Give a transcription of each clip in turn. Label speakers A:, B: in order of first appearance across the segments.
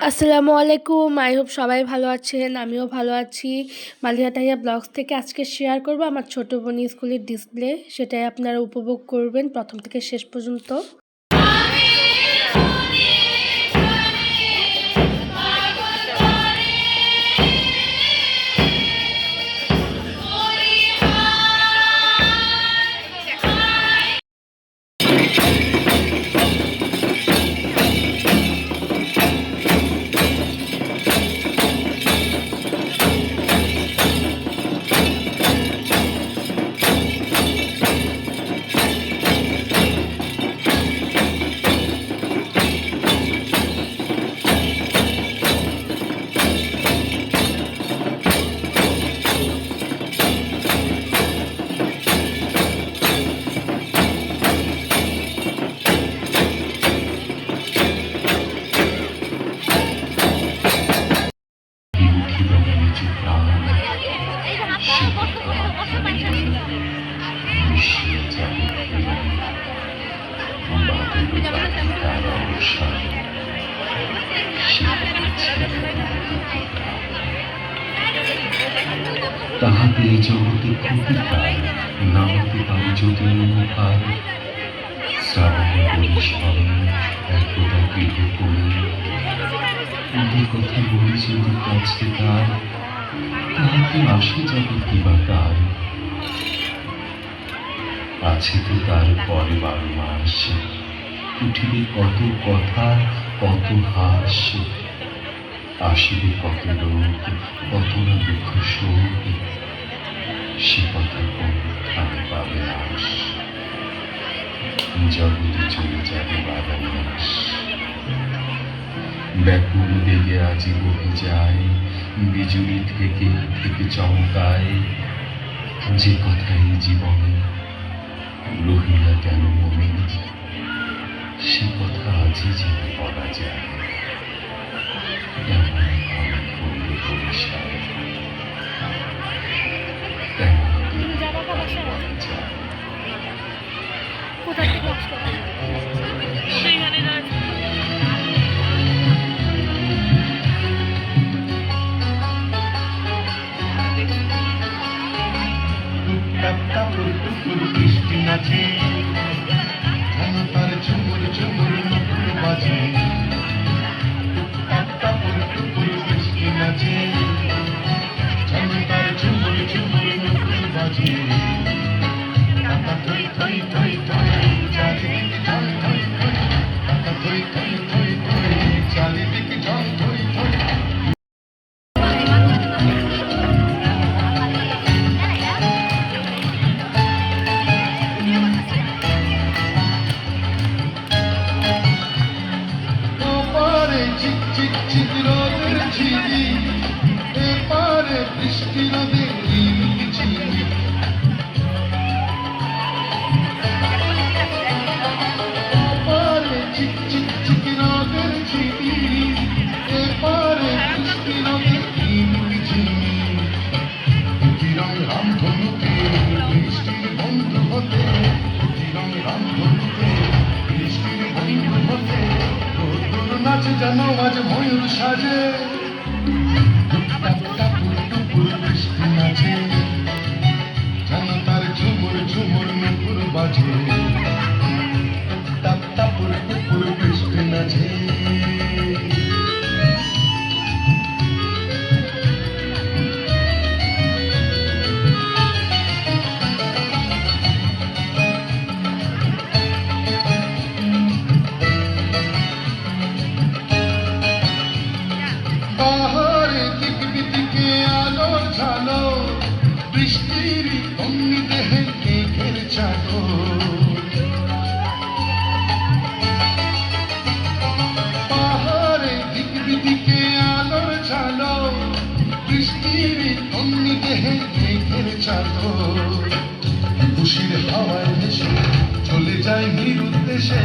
A: আসসালামু আলাইকুম। I hope সবাই ভালো আছেন। আমিও ভালো আছি। মালিহা তাহিয়া ব্লগস থেকে আজকে শেয়ার করব আমার ছোট বোনের স্কুলের ডিসপ্লে। সেটাই আপনারা উপভোগ করবেন প্রথম থেকে শেষ পর্যন্ত।
B: তাহাতে জগতে ক্ষতিকার নামাতে পারি যদি নৌকার শ্রাবণে বরিশাল একদা গৃহ করে ওদের কথা বলি যদি কাছে তার তাহাতে আসে যাবে দিবাকার আছে তো তার পরে 12 মাস উঠিবে কত কথা কত হাস আসিবে কত লোক কত না দুঃখ শোক সে কথা কোনখানে পাবে আস জগতে চলে যাবে 12 মাস ব্যাকুল বেগে আজি বহে যায় বিজুলি থেকে থেকে চমকায় যে কথাই জীবনে রহিলা কেন মনে সে কথা আজই যেন বলা যায় এমন ভাবে করলে বরিশাল এমন দিন বলা যায়
C: বৃষ্টি নাচে তার ঝুমুর ঝুমুর নকুল বাজে বৃষ্টি নাচে তার ঝুমুর ঝুমুর নকুল বাজে টাকা থই থই থই থই চারিদিকে ঝন থই থই টাকা থই থই থই থই চারিদিকে ঝন থই থই রোদের ঝিরি এপারে বৃষ্টি নদী ঝিরি ওপারে চিক চিক চিক রোদের ঝিরি এপারে বৃষ্টি নদী ঝিরি রং রামধনুতে বৃষ্টির বন্ধু হতে রং রামধনুতে বৃষ্টির বন্ধু হতে নাচে যেন আজ ময়ূর সাজে বৃষ্টি নাচে যেন তার ঝুমুর ঝুমুর নুপুর বাজে টাপুর টুপুর বৃষ্টি নাচে বৃষ্টির অমনি দেহে মেঘের চাদর পাহাড়ে দিক বিদিকে আলোর ঝালো বৃষ্টির অমনি দেহে মেঘের চাদর খুশির হাওয়ায় ভেসে চলে যায় নিরুদ্দেশে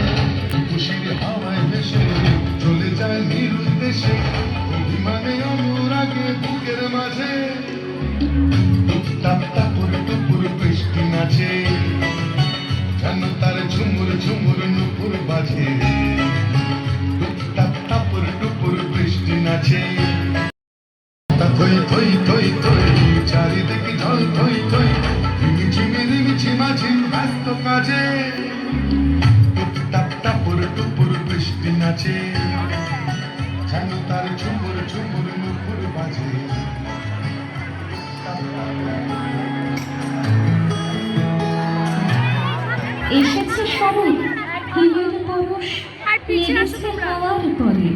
C: খুশির হাওয়ায় ভেসে চলে যায় নিরুদ্দেশে অভিমানে অনুরাগে বুকের মাঝে টুপুর বৃষ্টি নাচে যেন তার ঝুমুর ঝুমুর নুপুর বাজে টুপুর বৃষ্টি নাচে তা থই থই থই থই চারিদিকে ঢল থই থই রিমিঝিমি রিমিঝিমাঝি ব্যস্ত কাজে টুপটাপ টাপুর টুপুর বৃষ্টি নাচে যেন তার ঝুমুর ঝুমুর নুপুর বাজে
D: এসেছে সবাই হিমের পরশ নেমেছে হাওয়ার পরে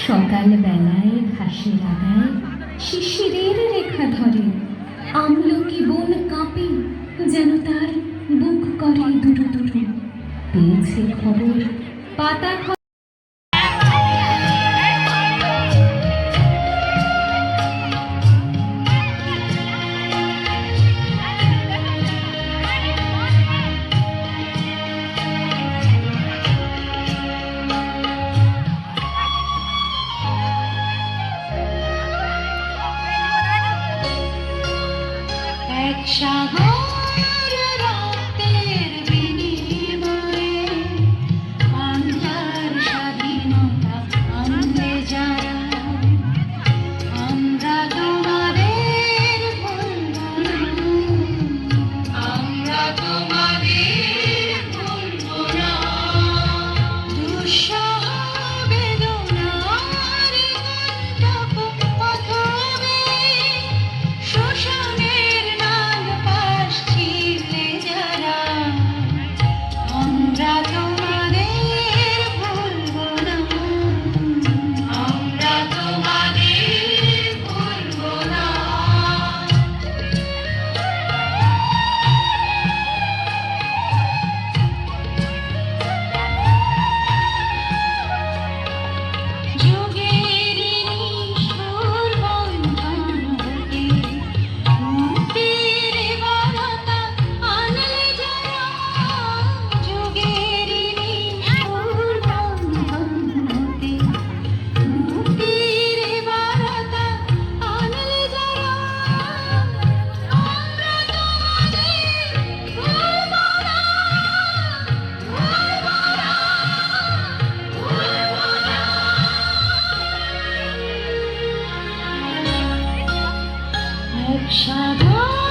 D: সকাল বেলায় ঘাসের আগায় শিশিরের রেখা ধরে আমলকি বন কাঁপে যেন তার বুক করে দুরু দুরু পেয়েছে খবর পাতা এক সাগর রক্তের বিনিময়ে বাংলার স্বাধীনতা আনতে যারা আমরা তোমাদের ভুলব না আমরা তোমাদের ভুলব না দুঃসহ বেদনার কণ্টক পথবে শোষণের নাল পাশ ছিলে যারা আমরা তোমাদের ভুলব না আমরা তোমাদের ভুলব না যুগের নিষ্ঠুর বন্ধন হতে মুক্তির বারতা আনলে যারা যুগের নিষ্ঠুর বন্ধন হতে মুক্তির বারতা আনলে যারা আমরা তোমাদের ভুলব না ভুলব না ভুলব না এক সাগর